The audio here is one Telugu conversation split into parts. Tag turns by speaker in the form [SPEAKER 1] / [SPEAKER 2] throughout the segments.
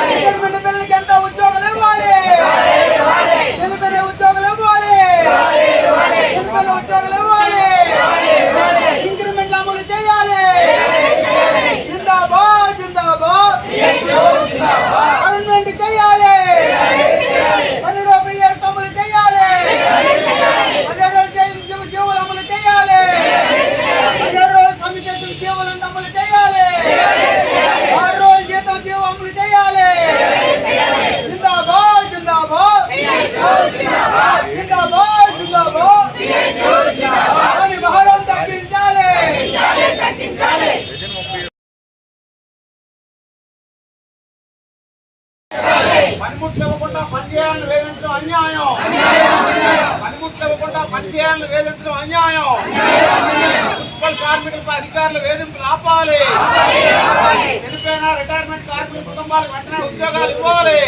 [SPEAKER 1] రిటైర్మెంట్ పిల్లలకి ఎంత ఉద్యోగాలు ఇవ్వాలి, నిలబడే ఉద్యోగాలు ఇవ్వాలి, నిలబడే ఉద్యోగాలు ఇవ్వాలి, ఇంక్రిమెంట్లు అమలు చేయాలి. జిందాబాద్ జిందాబాద్ గవర్నమెంట్ చేయాలి, 12 PF అమలు చేయాలి, 17 రోజుల జీవోలు అమలు చేయాలి, 17 రోజుల సమ్మె చేసిన జీవోలను అమలు చేయాలి, 6 రోజుల జీతం జీవో అమలు చేయాలి. జిందాబాద్ జిందాబాద్ జిందాబాద్ జిందాబాద్ అని భారం తగ్గించాలి. పనిముట్లు ఇవ్వకుండా పనిచేయాలని వేధించడం అన్యాయం, పనిముట్లు ఇవ్వకుండా పనిచేయాలని వేధించడం అన్యాయం. మున్సిపల్ కార్మికులపై అధికారుల వేధింపులు ఆపాలి. చనిపోయిన రిటైర్మెంట్ కార్మికుల కుటుంబాలకు వెంటనే ఉద్యోగాలు ఇవ్వాలి.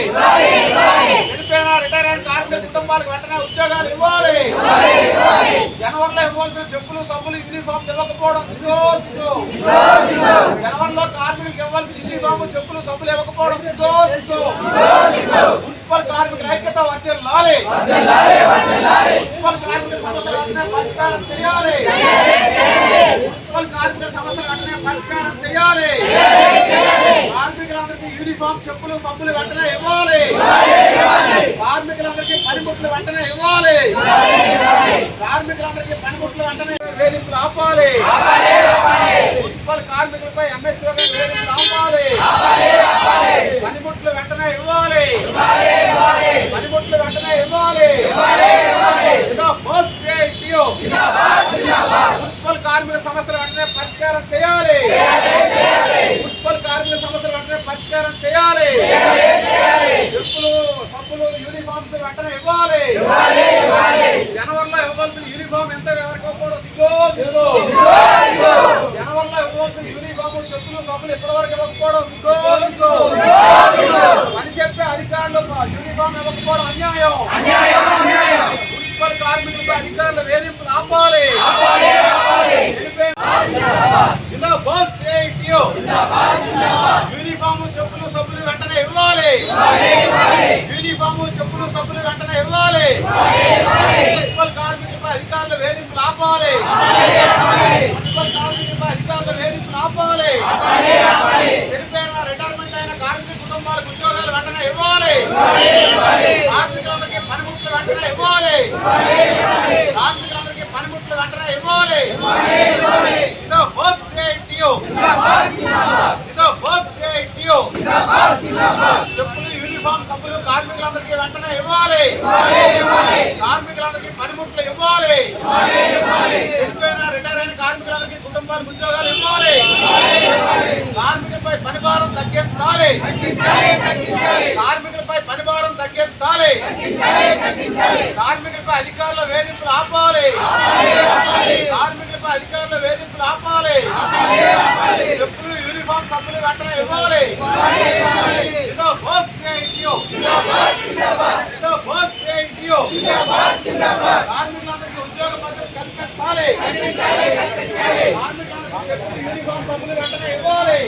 [SPEAKER 1] చనిపోయిన రిటైర్మెంట్ కార్మికుల కుటుంబాలకు వెంటనే ఉద్యోగాలు ఇవ్వాలి. జనవరిలో ఇవ్వాల్సిన చెప్పులు సబ్బులు యూనిఫామ్ ఇవ్వకపోవడం జనవరిలో కార్మికులకు ఇవ్వాల్సిన యూనిఫామ్ చెప్పులు సబ్బులు ఇవ్వకపోవడం మున్సిపల్ కార్మికుల ఐక్యత వర్ధిల్లాలి. మున్సిపల్ కార్మికుల సమస్యలు వెంటనే పరిష్కారం చేయాలి. మున్సిపల్ కార్మికుల సమస్యలు వెంటనే పరిష్కారం చేయాలి. కార్మికులందరికీ యూనిఫామ్ చెప్పులు సబ్బులు వెంటనే ఇవ్వాలి. కార్మికులందరికీ పనిముట్లు వెంటనే ఇవ్వాలి. కార్మికులందరికీ పనిముట్లు వెంటనే వేధింపులు ఆపాలి. మున్సిపల్ కార్మికులపై MHO వేధింపులు ఆపాలి. పనిముట్లు వెంటనే ఇవ్వాలి. పనిముట్లు వెంటనే ఇవ్వాలి. మున్సిపల్ కార్మిక సమస్యలు వెంటనే పరిష్కారం చేయాలి. మున్సిపల్ కార్మిక సమస్యలు వెంటనే పరిష్కారం చేయాలి. చెప్పులు సబ్బులు యూనిఫామ్స్ వెంటనే ఇవ్వాలి. జనవరిలో ఇవ్వాల్సిన యూనిఫామ్ ఎంత ఎవరికి ఇవ్వకూడదు. జనవరిలో ఇవ్వాల్సిన యూనిఫామ్ చెప్పులు సబ్బులు ఇప్పటివరకు ఇవ్వకపోవడం పని చెప్పే అధికారులు యూనిఫామ్ ఇవ్వకపోవడం అన్యాయం. మున్సిపల్ కార్మికులపై అధికారుల వేధింపులు ఆపాలి. యూనిఫామ్ చెప్పులు సబ్బులు వెంటనే ఇవ్వాలి. యూనిఫామ్ చెప్పులు సబ్బులు వెంటనే ఇవ్వాలి. మున్సిపల్ కార్మికులపై అధికారుల వేధింపులు ఆపాలి. మున్సిపల్ కార్మికులపై అధికారుల వేధింపులు ఆపాలి. చనిపోయిన రిటైర్మెంట్ అయిన కార్మిక కుటుంబాలకు ఉద్యోగాలు వెంటనే ఇవ్వాలి. కార్మికులందరికీ పనిముట్లు వెంటనే ఇవ్వాలి. కార్మికులందరికీ పనిముట్లు వెంటనే ఇవ్వాలి. చెప్పులు యూనిఫామ్ సబ్బులు కార్మికులందరికీ వెంటనే ఇవ్వాలి. కార్మికులందరికీ పనిముట్లు ఇవ్వాలి. చనిపోయిన రిటైర్ అయిన కార్మికులందరికీ కుటుంబాలకు ఉద్యోగాలు ఇవ్వాలి. కార్మికులపై పనిభారం తగ్గించాలి. కార్మికులపై పనిభారం తగ్గించాలి. కార్మికులపై అధికారుల వేధింపులు ఆపాలి. కార్మికులపై అధికారుల వేధింపులు ఆపాలి. చెప్పులు యూనిఫామ్ సబ్బులు వెంటనే ఇవ్వాలి. కార్మికులందరికీ ఉద్యోగ భద్రత కల్పించాలి. కార్మికులందరికీ యూనిఫామ్ సబ్బులు వెంటనే ఇవ్వాలి.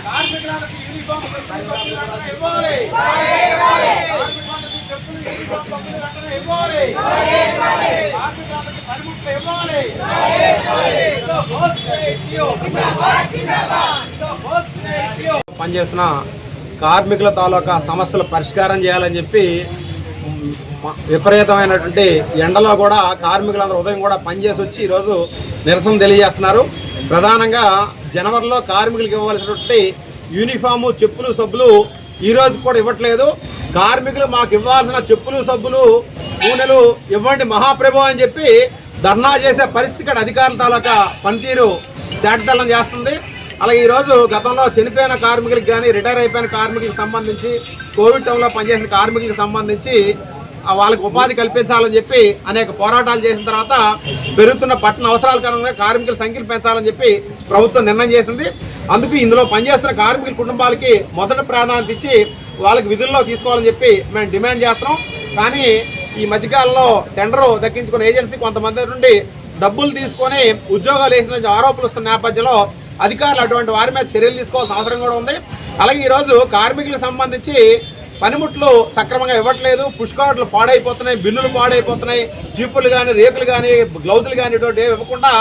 [SPEAKER 1] కార్మికులందరికీ యూనిఫామ్ సబ్బులు వెంటనే ఇవ్వాలి. కార్మికులందరికీ చెప్పులు యూనిఫామ్ సబ్బులు వెంటనే ఇవ్వాలి. కార్మికులందరికీ పనిముట్లు ఇవ్వాలి.
[SPEAKER 2] పనిచేస్తున్న కార్మికుల తాలూకా సమస్యలు పరిష్కారం చేయాలని చెప్పి విపరీతమైనటువంటి ఎండలో కూడా కార్మికులందరూ ఉదయం కూడా పనిచేసి వచ్చి ఈరోజు నిరసన తెలియజేస్తున్నారు. ప్రధానంగా జనవరిలో కార్మికులకు ఇవ్వాల్సినటువంటి యూనిఫాము చెప్పులు సబ్బులు ఈరోజు కూడా ఇవ్వట్లేదు. కార్మికులు మాకు ఇవ్వాల్సిన చెప్పులు సబ్బులు నూనెలు ఇవ్వండి మహాప్రభు అని చెప్పి ధర్నా చేసే పరిస్థితి అధికారుల తాలూకా పనితీరు తేటతెల్లం చేస్తుంది. అలాగే ఈరోజు గతంలో చనిపోయిన కార్మికులకు కానీ రిటైర్ అయిపోయిన కార్మికులకు సంబంధించి కోవిడ్ టైంలో పనిచేసిన కార్మికులకు సంబంధించి వాళ్ళకి ఉపాధి కల్పించాలని చెప్పి అనేక పోరాటాలు చేసిన తర్వాత పెరుగుతున్న పట్టణ అవసరాల కారణంగా కార్మికుల సంఖ్యను పెంచాలని చెప్పి ప్రభుత్వం నిర్ణయం చేసింది. అందుకు ఇందులో పనిచేస్తున్న కార్మికుల కుటుంబాలకి మొదటి ప్రాధాన్యత ఇచ్చి వాళ్ళకి విధుల్లో తీసుకోవాలని చెప్పి మేము డిమాండ్ చేస్తున్నాం. కానీ ఈ మధ్యకాలంలో టెండరు దక్కించుకున్న ఏజెన్సీ కొంతమంది నుండి డబ్బులు తీసుకొని ఉద్యోగాలు వేసిన ఆరోపణలు వస్తున్న నేపథ్యంలో అధికారులు అటువంటి వారి మీద చర్యలు తీసుకోవాల్సిన అవసరం కూడా ఉంది. అలాగే ఈరోజు కార్మికులకు సంబంధించి పనిముట్లు సక్రమంగా ఇవ్వట్లేదు, పుష్కాట్లు పాడైపోతున్నాయి, బిల్లులు పాడైపోతున్నాయి, జీపులు కానీ, రేకులు కానీ, గ్లౌజులు కానీ ఇటువంటి ఇవ్వకుండా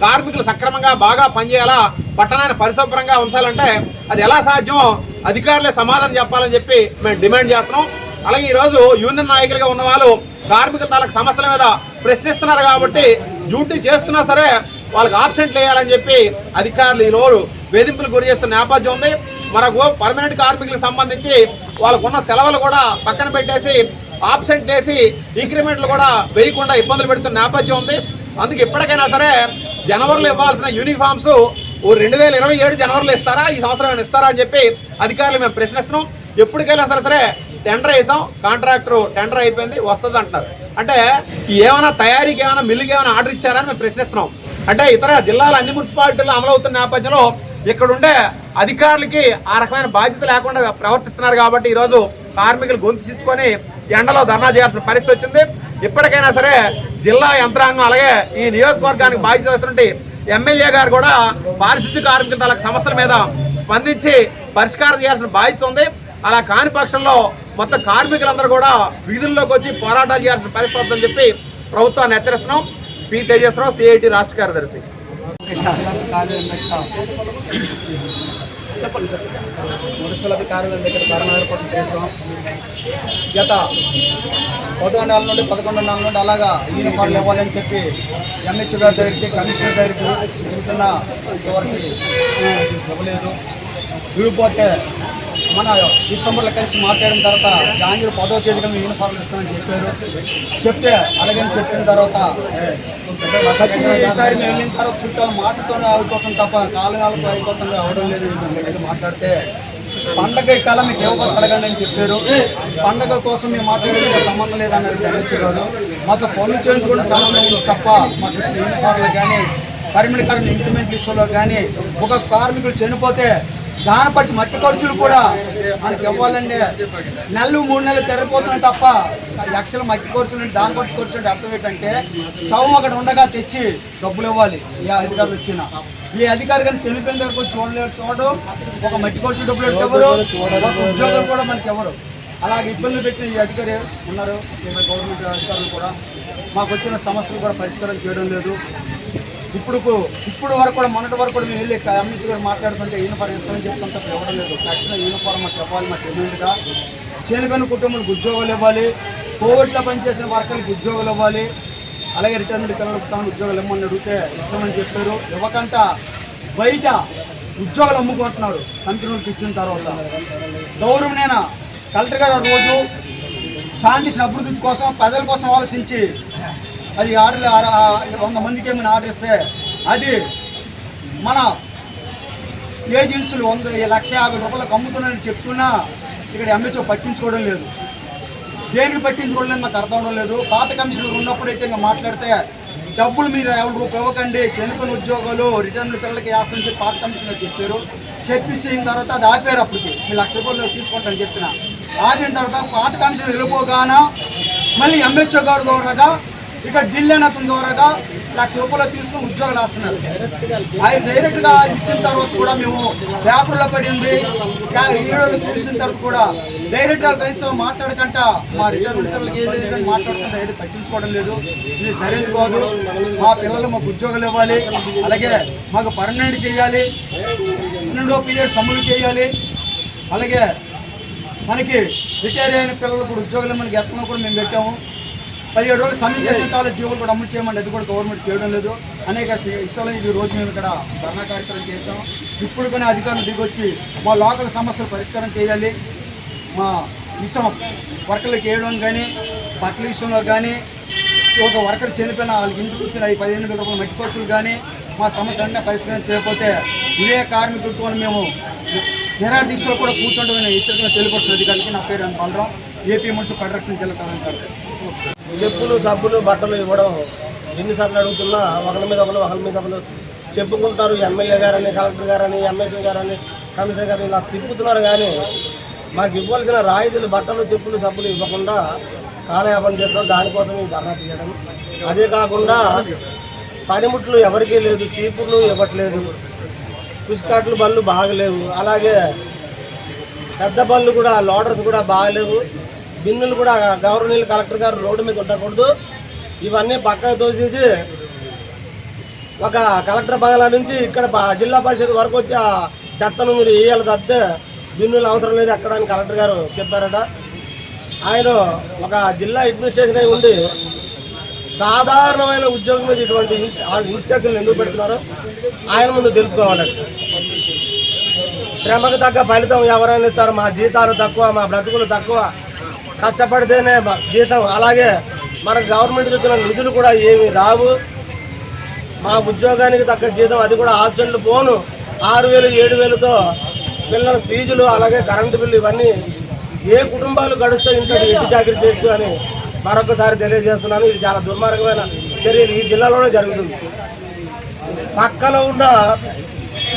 [SPEAKER 2] కార్మికులు సక్రమంగా బాగా పనిచేయాలా, పట్టణాన్ని పరిశుభ్రంగా ఉంచాలంటే అది ఎలా సాధ్యమో అధికారులే సమాధానం చెప్పాలని చెప్పి మేము డిమాండ్ చేస్తున్నాం. అలాగే ఈరోజు యూనియన్ నాయకులుగా ఉన్న వాళ్ళు కార్మికుల తాలూకు సమస్యల మీద ప్రశ్నిస్తున్నారు కాబట్టి డ్యూటీ చేస్తున్నా సరే వాళ్ళకి ఆబ్సెంట్లు వేయాలని చెప్పి అధికారులు ఈరోజు వేధింపులు గురి చేస్తున్న నేపథ్యం ఉంది. మనకు పర్మనెంట్ కార్మికులకు సంబంధించి వాళ్ళకున్న సెలవులు కూడా పక్కన పెట్టేసి ఆబ్సెంట్ వేసి ఇంక్రిమెంట్లు కూడా వేయకుండా ఇబ్బందులు పెడుతున్న నేపథ్యం ఉంది. అందుకే ఇప్పటికైనా సరే జనవరిలో ఇవ్వాల్సిన యూనిఫామ్స్ 2027 జనవరిలో ఇస్తారా, ఈ సంవత్సరం ఏమైనా ఇస్తారా అని చెప్పి అధికారులు మేము ప్రశ్నిస్తున్నాం. ఎప్పటికైనా సరే టెండర్ వేసాం, కాంట్రాక్టర్ టెండర్ అయిపోయింది, వస్తుంది అంటున్నారు. అంటే ఏమైనా తయారీకి ఏమైనా మిల్లుకి ఏమైనా ఆర్డర్ ఇచ్చారని మేము ప్రశ్నిస్తున్నాం. అంటే ఇతర జిల్లాల అన్ని మున్సిపాలిటీలు అమలవుతున్న నేపథ్యంలో ఇక్కడ ఉండే అధికారులకి ఆ రకమైన బాధ్యత లేకుండా ప్రవర్తిస్తున్నారు కాబట్టి ఈరోజు కార్మికులు గొంతు చించుకొని ఎండలో ధర్నా చేయాల్సిన పరిస్థితి వచ్చింది. ఇప్పటికైనా సరే జిల్లా యంత్రాంగం అలాగే ఈ నియోజకవర్గానికి బాధ్యత వస్తున్నట్టు ఎమ్మెల్యే గారు కూడా పారిశుద్ధ్య కార్మికుల తాలూకు సమస్యల మీద స్పందించి పరిష్కారం చేయాల్సిన బాధ్యత ఉంది. అలా కాని పక్షంలో మొత్తం కార్మికులందరూ కూడా వీధుల్లోకి వచ్చి పోరాటాలు చేయాల్సిన పరిస్థితి వస్తుందని చెప్పి ప్రభుత్వాన్ని హెచ్చరిస్తున్నాం. పి తేజస్రావు, సిఐటి రాష్ట్ర కార్యదర్శి.
[SPEAKER 3] మున్సిపల్ కార్యాలయం దగ్గర ధర్నా ఏర్పాటు చేసాం. గత 11 నెలల నుండి 11 నెలల నుండి అలాగా యూనిఫామ్లు ఇవ్వాలని చెప్పి ఎంహెచ్ గారి దగ్గరికి, కమిషనర్ దగ్గరికి వెళ్తున్న ఇంతవరకు ఇవ్వలేదు. ఇవ్వకపోతే మన డిసెంబర్లో కలిసి మాట్లాడిన తర్వాత జాంగీర్ 10వ తేదీగా యూనిఫామ్లు ఇస్తామని చెప్తే అలాగని చెప్పిన తర్వాత ఈసారి మేము వెళ్ళిన తర్వాత చుట్టూ మాటతోనే అయిపోతుంది తప్ప కాలుగాలకు అయిపోతుంది అవడం లేదు. మాట్లాడితే పండగ కాలం మీకు ఇవ్వకపోతే అడగండి అని చెప్పారు. పండగ కోసం మేము మాట్లాడేది సంబంధం లేదన్నారు చెప్పారు. మాకు పనులు చేయించుకునే సంబంధం ఉంది తప్ప మాకు యూనిఫామ్లు కానీ, పర్మనెంట్ కార్మికులు ఇంక్రిమెంట్ విషయంలో కానీ, ఒక కార్మికులు చనిపోతే దాని బట్టి మట్టి ఖర్చులు కూడా మనకి ఇవ్వాలండి. 3 నెలలు తెరపోతున్నాయి తప్ప లక్షల మట్టి ఖర్చులు దాని ఖర్చు అంటే అర్థం ఏంటంటే శవం అక్కడ ఉండగా తెచ్చి డబ్బులు ఇవ్వాలి. ఏ అధికారులు వచ్చినా ఈ అధికారి కానీ చనిపోయిన దగ్గరకు వచ్చి చూడడం ఒక మట్టి ఖర్చు డబ్బులు ఎవరు, ఉద్యోగులు కూడా మనకి ఎవరు. అలాగే ఇబ్బందులు పెట్టిన ఈ అధికారి ఉన్నారు. గవర్నమెంట్ అధికారులు కూడా మాకు వచ్చిన సమస్యలు కూడా పరిష్కారం చేయడం లేదు. ఇప్పుడు వరకు కూడా మొన్నటి వరకు కూడా మేము వెళ్ళి ఎంహెచ్ గారు మాట్లాడుతుంటే యూనిఫార్మ్ ఇస్తామని చెప్పుకుంటే ఇవ్వడం లేదు. ఖచ్చితంగా యూనిఫార్మ్ మాకు ఇవ్వాలి. మాకు డిమాండ్గా చనిపోయిన కుటుంబాలకు ఉద్యోగాలు ఇవ్వాలి, కోవిడ్లో పనిచేసిన వర్కర్లకు ఉద్యోగాలు ఇవ్వాలి, అలాగే రిటర్న్ పిల్లలకు ఇస్తామని ఉద్యోగాలు ఇవ్వమని అడిగితే ఇస్తామని చెప్పారు. ఇవ్వకంట బయట ఉద్యోగాలు అమ్ముకుంటున్నారు కంపెనీలకు ఇచ్చిన తర్వాత. గౌరవనైనా కలెక్టర్ గారు రోజు శానిటేషన్ అభివృద్ధి కోసం ప్రజల కోసం ఆలోచించి అది ఆర్డర్ 100 మందికి ఏమైనా ఆర్డర్ ఇస్తే అది మన ఏజెన్సీలు 1,50,000 రూపాయలకు అమ్ముతున్నారని చెప్తున్నా ఇక్కడ ఎంహెచ్ఓ పట్టించుకోవడం లేదు. దేనికి పట్టించుకోవడం లేదు మాకు అర్థం అవడం లేదు. పాత కమిషనర్ ఉన్నప్పుడైతే ఇంకా మాట్లాడితే డబ్బులు మీరు ₹50 ఇవ్వకండి, చనిపోయిన ఉద్యోగాలు రిటర్న్ పిల్లలకి వేస్తామని చెప్పి పాత కమిషనర్ చెప్పారు. చెప్పేసిన తర్వాత అది ఆపారు. అప్పటికి మీరు ₹1,00,000 తీసుకుంటారని చెప్పిన ఆపిన తర్వాత పాత కమిషనర్ వెళ్ళిపోగానే మళ్ళీ ఎంహెచ్ఓ గారు ద్వారాగా ఇక్కడ ఢిల్లీ అతని ద్వారాగా ₹1,00,000 తీసుకుని ఉద్యోగాలు వేస్తున్నారు. ఆయన డైరెక్ట్గా ఇచ్చిన తర్వాత కూడా మేము పేపర్లో పడింది వీడియోలో చూసిన తర్వాత కూడా డైరెక్ట్గా కనీసం మాట్లాడకంట మా రిటర్న్కి ఏం లేదని మాట్లాడుతుంటే ఏది పట్టించుకోవడం లేదు. ఇది సరైనది కాదు. మా పిల్లలు మాకు ఉద్యోగాలు ఇవ్వాలి, అలాగే మాకు పర్మనెంట్ చేయాలి, 12వ పీరియడ్ అమలు చేయాలి, అలాగే మనకి రిటైర్ అయిన పిల్లలకు కూడా ఉద్యోగాలు మనకి ఎత్తనో కూడా మేము పెట్టాము. 17 రోజులు సమయం చేసిన కాలేజ్ జీవులు కూడా అమలు చేయమండి, అది కూడా గవర్నమెంట్ చేయడం లేదు. అనేక విషయాలు ఈ రోజు మేము ఇక్కడ ధర్నా కార్యక్రమం చేసాం. ఇప్పుడు కానీ అధికారులు దిగొచ్చి మా లోకల్ సమస్యలు పరిష్కారం చేయాలి. మా విషయం వర్కర్లకు వేయడం కానీ, బట్టల విషయంలో కానీ, ఒక వర్కర్ చనిపోయిన వాళ్ళకి ఇంటికి వచ్చిన 15,000 రూపాయల మట్టి ఖర్చులు కానీ మా సమస్య అన్నీ పరిష్కారం చేయకపోతే ఇవే కార్మికులతో మేము నిరాహార దీక్షలో కూడా కూర్చోవడం హెచ్చరికగా తెలియపరుస్తున్న అధికారికి. నా పేరు బలరాం, ఏపీ మున్సిపల్ ఫెడరేషన్ జిల్లా కార్యదర్శి.
[SPEAKER 4] చెప్పులు, సబ్బులు, బట్టలు ఇవ్వడం ఎన్నిసార్లు అడుగుతున్నా ఒకరి మీద ఒకరు చెప్పుకుంటారు. ఎమ్మెల్యే గారని, కలెక్టర్ గారని, ఎంఎస్ఓ గారని, కమిషనర్ గారని ఇలా తిప్పుతున్నారు. కానీ మాకు ఇవ్వాల్సిన రాయితీలు బట్టలు, చెప్పులు, సబ్బులు ఇవ్వకుండా కాలయాపన చేస్తాం. దానికోసం ఈ ధర్నా తీయడం. అదే కాకుండా పనిముట్లు ఎవరికీ లేదు, చీపుర్లు ఇవ్వట్లేదు, పుష్కాట్లు బళ్ళు బాగలేవు, అలాగే పెద్ద బళ్ళు కూడా లోడర్స్ కూడా బాగలేవు, బిన్నులు కూడా గవర్నమెంట్ కలెక్టర్ గారు రోడ్డు మీద ఉండకూడదు, ఇవన్నీ పక్కకు తోసేసి ఒక కలెక్టర్ బంగ్లా నుంచి ఇక్కడ జిల్లా పరిషత్ వరకు వచ్చి ఆ చెత్తను మీరు వేయాలి తప్పితే బిన్నులు అవసరం లేదు అక్కడ అని కలెక్టర్ గారు చెప్పారట. ఆయన ఒక జిల్లా అడ్మినిస్ట్రేషన్ అయి ఉండి సాధారణమైన ఉద్యోగం మీద ఇటువంటి ఇన్స్ట్రక్షన్లు ఎందుకు పెడుతున్నారో ఆయన ముందు తెలుసుకోవాలండి. శ్రమకు తగ్గ ఫలితం ఎవరైనా ఇస్తారు, మా జీతాలు తక్కువ, మా బ్రతుకులు తక్కువ, కష్టపడితేనే జీతం, అలాగే మనకు గవర్నమెంట్ ఇచ్చిన నిధులు కూడా ఏమీ రావు, మా ఉద్యోగానికి తగ్గ జీతం అది కూడా ఆప్షన్లు పోను, 6,000 7,000తో పిల్లల ఫీజులు అలాగే కరెంటు బిల్లు ఇవన్నీ ఏ కుటుంబాలు గడుస్తూ ఇంటి చాకరీ చేస్తూ అని మరొకసారి తెలియజేస్తున్నాను. ఇది చాలా దుర్మార్గమైన చర్యలు ఈ జిల్లాలోనే జరుగుతుంది. పక్కన ఉన్న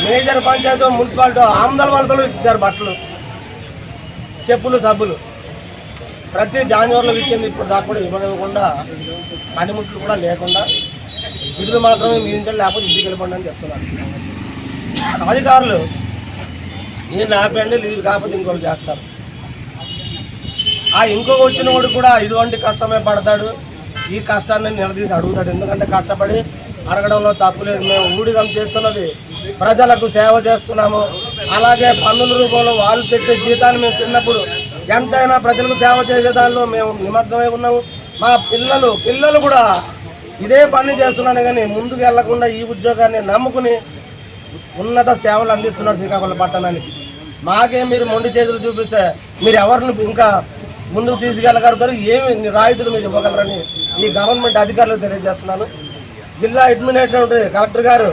[SPEAKER 4] మేజర్ పంచాయతీ మున్సిపాలిటీ ఆమ్దల వలతలు ఇచ్చేసారు బట్టలు, చెప్పులు, సబ్బులు ప్రతి జాన్యువరిలో ఇచ్చింది. ఇప్పుడు దాకా కూడా ఇవ్వకుండా పనిముట్లు కూడా లేకుండా వీటిని మాత్రమే మీ ఇంట్లో లేకపోతే ఇంటికి వెళ్ళిపోండి అని చెప్తున్నారు అధికారులు. నేను ఆపండి, లీవ్ కాకపోతే ఇంకోటి చేస్తారు. ఆ ఇంకొక వచ్చిన వాడు కూడా ఇటువంటి కష్టమే పడతాడు, ఈ కష్టాన్ని నిలదీసి అడుగుతాడు. ఎందుకంటే కష్టపడి అడగడంలో తప్పులేదు, మేము ఊడిగం చేస్తున్నది ప్రజలకు సేవ చేస్తున్నాము, అలాగే పన్నుల రూపంలో వాళ్ళు పెట్టే జీతాన్ని మేము తిన్నప్పుడు ఎంతైనా ప్రజలకు సేవ చేసే దానిలో మేము నిమగ్నమై ఉన్నాము. మా పిల్లలు కూడా ఇదే పని చేస్తున్నాను కానీ ముందుకు వెళ్లకుండా ఈ ఉద్యోగాన్ని నమ్ముకుని ఉన్నత సేవలు అందిస్తున్నారు శ్రీకాకుళం పట్టణానికి. మాకే మీరు మొండి చేతులు చూపిస్తే మీరు ఎవరిని ఇంకా ముందుకు తీసుకెళ్ళగలుగుతారు, ఏమి రాయితీలు మీరు ఇవ్వగలరని ఈ గవర్నమెంట్ అధికారులకు తెలియజేస్తున్నాను. జిల్లా అడ్మినిస్ట్రేటర్ కలెక్టర్ గారు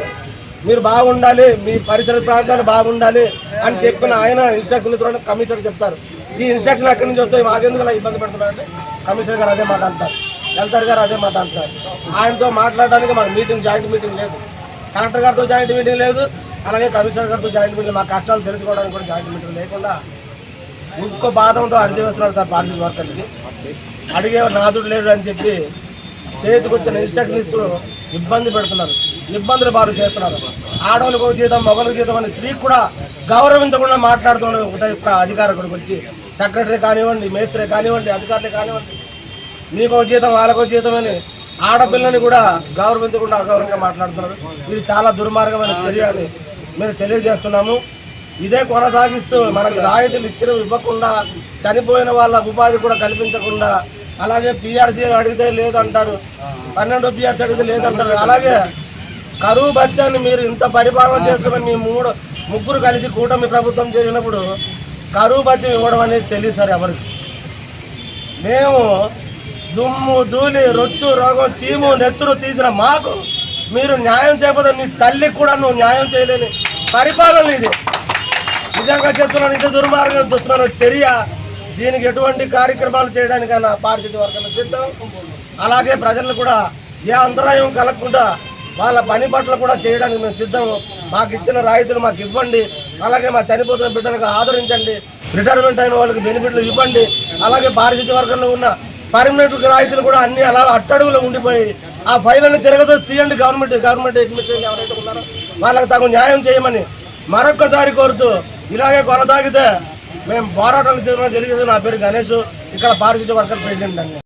[SPEAKER 4] మీరు బాగుండాలి, మీ పరిసర ప్రాంతాలు బాగుండాలి అని చెప్పిన ఆయన ఇన్స్ట్రక్షన్ ఇస్తున్న కమిషనర్ చెప్తారు. ఈ ఇన్స్ట్రక్షన్ ఎక్కడి నుంచి వస్తాయి, మాకెందుకు ఇలా ఇబ్బంది పెడుతున్నారంటే కమిషనర్ గారు అదే మాట అంటారు, కలెక్టర్ గారు అదే మాట అంటారు. ఆయనతో మాట్లాడడానికి మాకు జాయింట్ మీటింగ్ లేదు, కలెక్టర్ గారితో జాయింట్ మీటింగ్ లేదు, అలాగే కమిషనర్ గారితో జాయింట్ మీటింగ్, మా కష్టాలు తెలుసుకోవడానికి కూడా జాయింట్ మీటింగ్ లేకుండా ఇంకో బాధంతో అడిగి వేస్తున్నారు సార్. పార్టీ వర్కర్లకి అడిగే నాదుడు లేడు అని చెప్పి చేతికి వచ్చిన ఇన్స్ట్రక్షన్ ఇస్తూ ఇబ్బంది పెడుతున్నారు, ఇబ్బందులు బాగా చేస్తున్నారు. ఆడవాళ్ళకు జీతం, మొగలకు జీతం అని స్త్రీకి కూడా గౌరవించకుండా మాట్లాడుతున్నారు అధికారులకు వచ్చి. సెక్రటరీ కానివ్వండి, మేస్త్రి కానివ్వండి, అధికారులు కానివ్వండి, మీకో జీతం వాళ్ళకో జీతం అని ఆడపిల్లని కూడా గౌరవించకుండా అగౌరవంగా మాట్లాడుతున్నారు. ఇది చాలా దుర్మార్గమైన చర్య అని మేము తెలియజేస్తున్నాము. ఇదే కొనసాగిస్తూ మనకు రాయితీలు ఇవ్వకుండా, చనిపోయిన వాళ్ళ ఉపాధి కూడా కల్పించకుండా, అలాగే పిఆర్సీ అడిగితే లేదంటారు, 12 పిఆర్సీ అడిగితే లేదంటారు. అలాగే కరువు భత్యాన్ని మీరు ఇంత పరిపాలన చేస్తున్న మీ ముగ్గురు కలిసి కూటమి ప్రభుత్వం చేసినప్పుడు కరువు భత్యం ఇవ్వడం అనేది తెలియదు సార్ ఎవరికి. మేము దుమ్ము ధూళి రొచ్చు రోగం చీము నెత్తురు తీసిన మాకు మీరు న్యాయం చేయకపోతే నీ తల్లికి కూడా నువ్వు న్యాయం చేయలేని పరిపాలన ఇది. నిజంగా చెప్తున్నాను, ఇది దుర్మార్గం చూస్తున్నాను చర్య. దీనికి ఎటువంటి కార్యక్రమాలు చేయడానికైనా పారిశుద్ధ్య వర్గాలు సిద్ధం, అలాగే ప్రజలను కూడా ఏ అంతరాయం కలగకుండా వాళ్ళ పని పట్ల కూడా చేయడానికి మేము సిద్ధం. మాకు ఇచ్చిన రాయితీలు మాకు ఇవ్వండి, అలాగే మా చనిపోతున్న బిడ్డలకు ఆదరించండి, రిటైర్మెంట్ అయిన వాళ్ళకి బెనిఫిట్లు ఇవ్వండి, అలాగే పారిశుద్ధ్య వర్గంలో ఉన్న పర్మనెంట్ రాయితీలు కూడా అన్ని అలా అట్టడుగులో ఉండిపోయి ఆ ఫైళ్ళని తిరగతో తీయండి. గవర్నమెంట్ అడ్మినిస్ట్రేషన్ ఎవరైతే ఉన్నారో వాళ్ళకి తగు న్యాయం చేయమని మరొక్కసారి కోరుతూ, ఇలాగే కొనసాగితే మేము పోరాటాలు చేయడం తెలియజేసి. నా పేరు గణేష్, ఇక్కడ పారిశుద్ధ్య వర్కర్ ప్రెసిడెంట్ అండి.